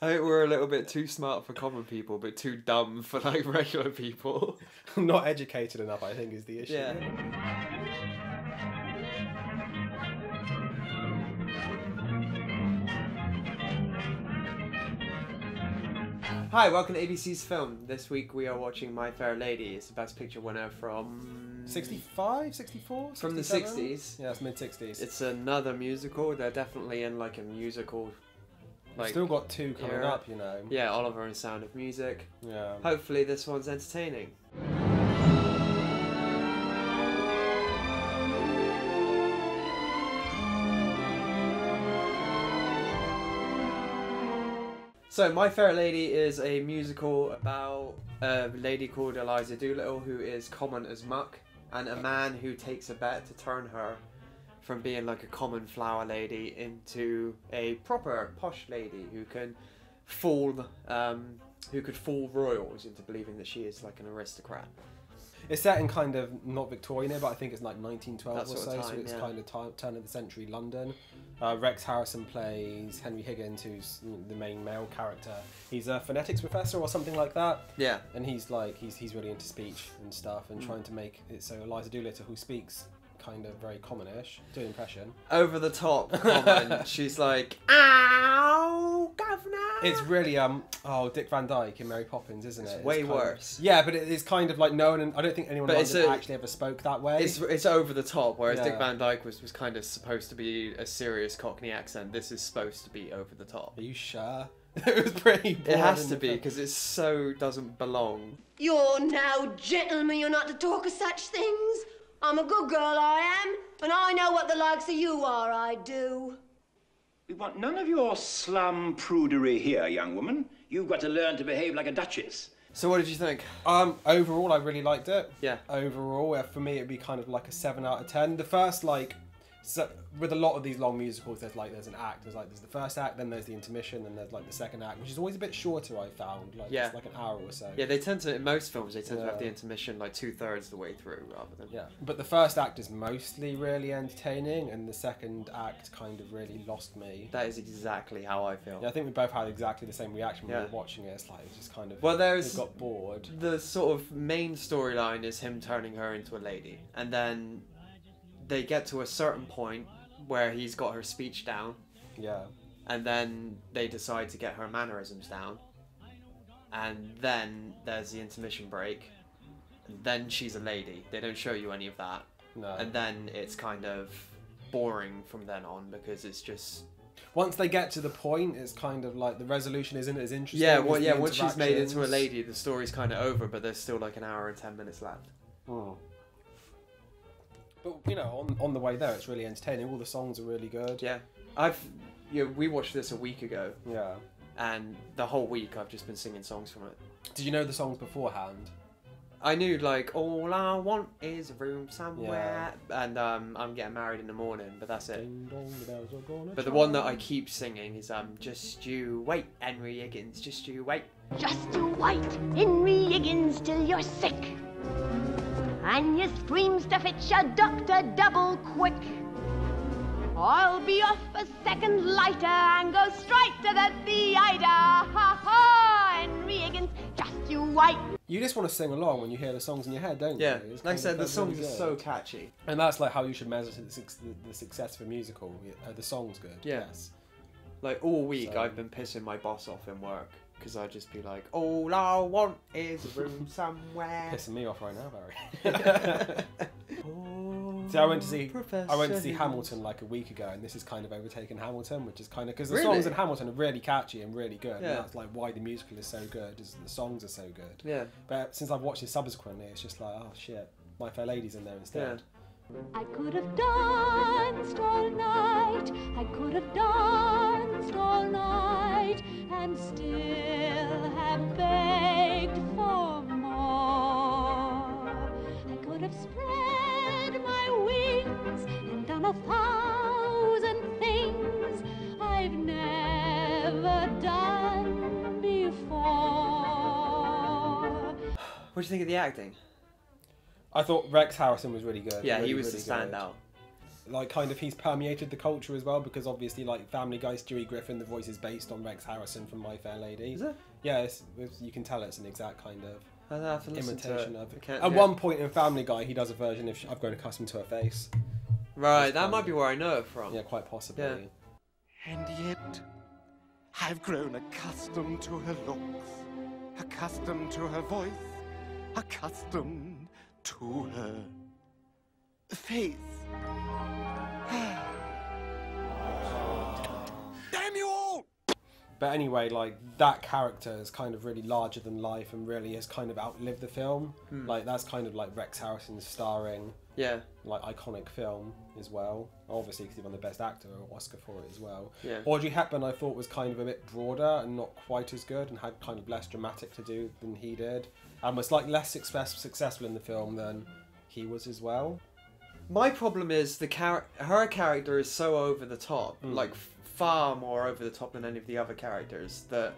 I think we're a little bit too smart for common people, but too dumb for like regular people. Not educated enough, I think, is the issue. Yeah. Hi, welcome to ABC's Film. This week we are watching My Fair Lady. It's the Best Picture winner from... 65, 64? From the 67? 60s. Yeah, it's mid-60s. It's another musical. They're definitely in like a musical... Like, still got two coming era. up, you know. Yeah, Oliver and Sound of Music. Yeah. Hopefully this one's entertaining. So, My Fair Lady is a musical about a lady called Eliza Doolittle who is common as muck, and a man who takes a bet to turn her from being like a common flower lady into a proper posh lady who can fool royals into believing that she is like an aristocrat. It's set in kind of, not Victorian era, but I think it's like 1912 That or sort so, of so time, it's yeah. kind of turn of the century London. Rex Harrison plays Henry Higgins, who's the main male character. He's a phonetics professor or something like that. Yeah. And he's like, he's really into speech and stuff and trying to make it so Eliza Doolittle, who speaks kind of very common-ish, do an impression. Over the top common. She's like, ow, governor. It's really, Dick Van Dyke in Mary Poppins, isn't it? It's way kind of, worse. yeah, but it is kind of like known, and I don't think anyone in London actually ever spoke that way. It's over the top, whereas Yeah. Dick Van Dyke was kind of supposed to be a serious Cockney accent. This is supposed to be over the top. Are you sure? It was pretty boring. It has to be, because it so doesn't belong. You're now, gentlemen, you're not to talk of such things. I'm a good girl, I am, and I know what the likes of you are, I do. We want none of your slum prudery here, young woman. You've got to learn to behave like a duchess. So what did you think? Overall, I really liked it. Yeah. Overall, for me, it'd be kind of like a 7 out of 10. The first, with a lot of these long musicals, there's an act. There's the first act, then there's the intermission, and there's like the second act, which is always a bit shorter, I found. Yeah. It's like an hour or so. Yeah, they tend to, in most films, they tend to have the intermission like 2/3 the way through, rather than... Yeah, but the first act is mostly really entertaining, and the second act kind of really lost me. That is exactly how I feel. Yeah, I think we both had exactly the same reaction when Yeah. we were watching it. It's like, it just kind of... Well, we got bored. The sort of main storyline is him turning her into a lady, and then they get to a certain point where he's got her speech down, Yeah. and then they decide to get her mannerisms down, and then there's the intermission break, and then she's a lady. They don't show you any of that. No. And then it's kind of boring from then on, because it's just... Once they get to the point, it's kind of like the resolution isn't as interesting. Yeah, as well, the yeah. Once she's made into a interactions. lady, the story's kind of over, but there's still like an hour and 10 minutes left. Oh. But you know, on the way there, it's really entertaining. All the songs are really good. Yeah, we watched this a week ago, Yeah. and the whole week I've just been singing songs from it. Did you know the songs beforehand? I knew like all I want is a room somewhere, and I'm getting married in the morning, but that's it. Ding dong, the bells are gonna But the one that I keep singing is just you wait, Henry Higgins, just you wait. Just you wait, Henry Higgins, till you're sick. And your screams to fetch a doctor double quick. I'll be off a second later and go straight to the theatre. Ha ha, Henry Higgins, just you wait. You just want to sing along when you hear the songs in your head, don't Yeah, you? It's like I kind said, of- the that's really songs are good. so catchy. And that's like how you should measure the success of a musical. The song's good. Yeah. Yes. Like all week So- I've been pissing my boss off in work, because I'd just be like, all I want is a room somewhere. Pissing me off right now, Barry. See, I went to see Hamilton like a week ago, and this is kind of overtaken Hamilton, which is kind of because the songs in Hamilton are really catchy and really good. Yeah. And that's like why the musical is so good, is the songs are so good. Yeah. But since I've watched it subsequently, it's just like, oh shit, My Fair Lady's in there instead. I could have danced all night, I could have danced all night, and still have begged for more. I could have spread my wings and done 1,000 things I've never done before. What do you think of the acting? I thought Rex Harrison was really good. Yeah, really, he was really the standout. like kind of he's permeated the culture as well, because obviously like Family Guy, Stewie Griffin, the voice is based on Rex Harrison from My Fair Lady. Is it? Yeah, you can tell it's an exact kind of I have to listen to imitation it. of it. I At can't- one point in Family Guy, he does a version of I've grown accustomed to her face. Right, It's that kind might of- be where I know it from. Yeah, quite possibly. Yeah. And yet, I've grown accustomed to her looks, accustomed to her voice, accustomed to her face. Damn you all! But anyway, like that character is kind of really larger than life and really has kind of outlived the film. Like that's kind of like Rex Harrison's starring, Yeah, like iconic film as well. Obviously, because he won the Best Actor or Oscar for it as well. Yeah. Audrey Hepburn, I thought, was kind of a bit broader and not quite as good, and had kind of less dramatic to do than he did, and was like less successful in the film than he was as well. my problem is her character is so over the top, like far more over the top than any of the other characters, that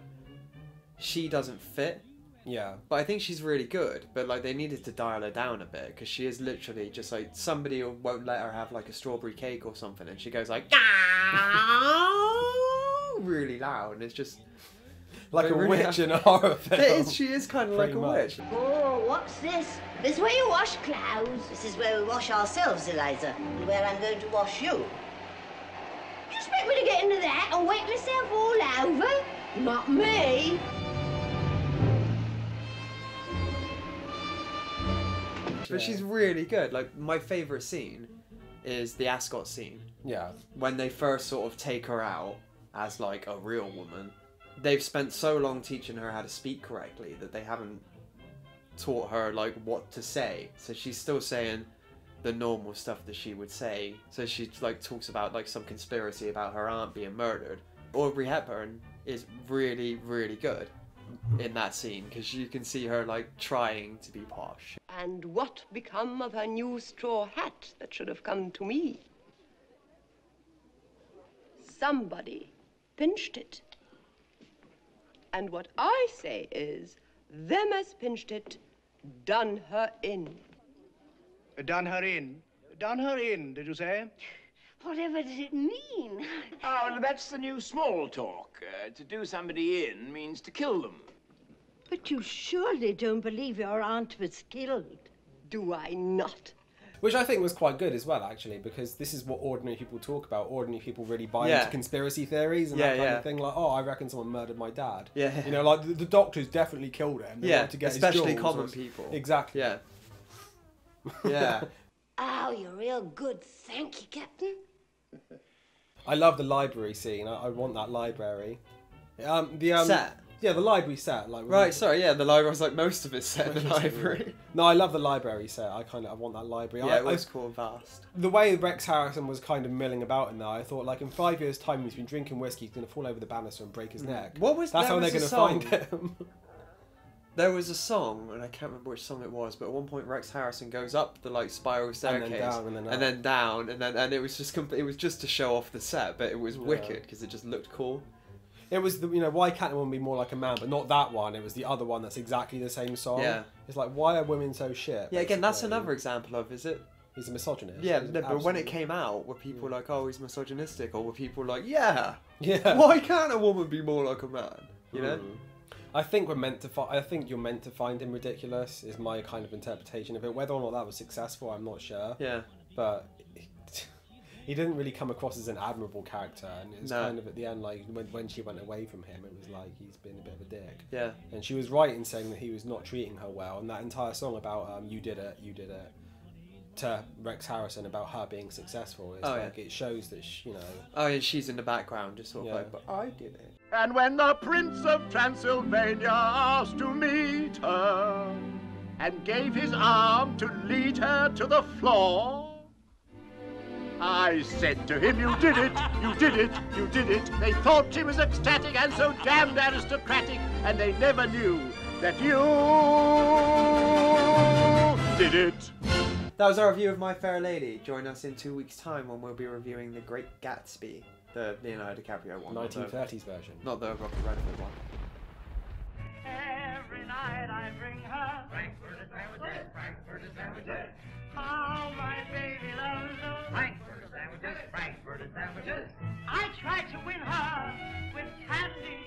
she doesn't fit. Yeah. But I think she's really good, but like they needed to dial her down a bit, because she is literally just like somebody won't let her have like a strawberry cake or something, and she goes like really loud, and it's just Like But a really, witch in a horror film. she is kind of like Pretty a much. witch. Oh, what's this? This where you wash clothes? This is where we wash ourselves, Eliza, and where I'm going to wash you. You expect me to get into that and wet myself all over? Not me. But she's really good. Like my favourite scene is the Ascot scene. Yeah. When they first sort of take her out as like a real woman. They've spent so long teaching her how to speak correctly that they haven't taught her like what to say. So she's still saying the normal stuff that she would say. So she like talks about like some conspiracy about her aunt being murdered. Aubrey Hepburn is really, really good in that scene, because you can see her like trying to be posh. And what become of her new straw hat that should have come to me? Somebody pinched it. And what I say is, them as pinched it, done her in. Done her in? Done her in, did you say? Whatever does it mean? Oh, well, that's the new small talk. To do somebody in means to kill them. But you surely don't believe your aunt was killed. Do I not? Which I think was quite good as well, actually, because this is what ordinary people talk about. Ordinary people really buy Yeah. into conspiracy theories and Yeah, that kind yeah. of thing. Like, oh, I reckon someone murdered my dad. Yeah. You know, like the doctors definitely killed him. They Yeah, wanted to get his especially jewels common or- people. Exactly. Yeah. Yeah. Oh, you're real good. Thank you, Captain. I love the library scene. I want that library. Set. Yeah, the library set. Like Right, sorry, yeah, the library was like most of it's set in the library. No, I love the library set. I want that library. Yeah, I, it was cool and vast. The way Rex Harrison was kind of milling about in there, I thought, like, in 5 years' time, he's been drinking whiskey, he's going to fall over the banister and break his neck. What was- That's there how they're was going a to find song. him. There was a song, and I can't remember which song it was, but at one point Rex Harrison goes up the like spiral staircase, down, and then up. then down, and it was just it was just to show off the set, but it was wicked because it just looked cool. It was, why can't a woman be more like a man? But not that one. It was the other one that's exactly the same song. Yeah. It's like, why are women so shit? Yeah, again, that's basically? another example of, is it? He's a misogynist. Yeah, He's no, but when it absolutely- came out, were people like, oh, he's misogynistic, or were people like, yeah, Yeah. why can't a woman be more like a man? You know? I think you're meant to find him ridiculous. Is my kind of interpretation of it. Whether or not that was successful, I'm not sure. Yeah. But he didn't really come across as an admirable character, and it was No. kind of at the end, like when she went away from him, it was like he's been a bit of a dick. Yeah. And she was right in saying that he was not treating her well, and that entire song about you did it, to Rex Harrison about her being successful. It's like it shows that Oh, and she's in the background, just sort of Yeah. like, but I did it. And when the Prince of Transylvania asked to meet her and gave his arm to lead her to the floor, I said to him, you did it, you did it, you did it. They thought she was ecstatic and so damned aristocratic, and they never knew that you did it. That was our review of My Fair Lady. Join us in 2 weeks' time when we'll be reviewing The Great Gatsby, the Leonardo DiCaprio one. 1930s version. Not the Robert Redford one. Every night I bring her Frankfurt sandwiches, Frankfurt sandwiches. How my baby loves those Frankfurt sandwiches. sausage sandwiches. I tried to win her with candy,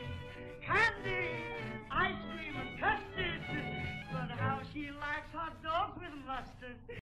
ice cream and custard. But how she likes hot dogs with mustard.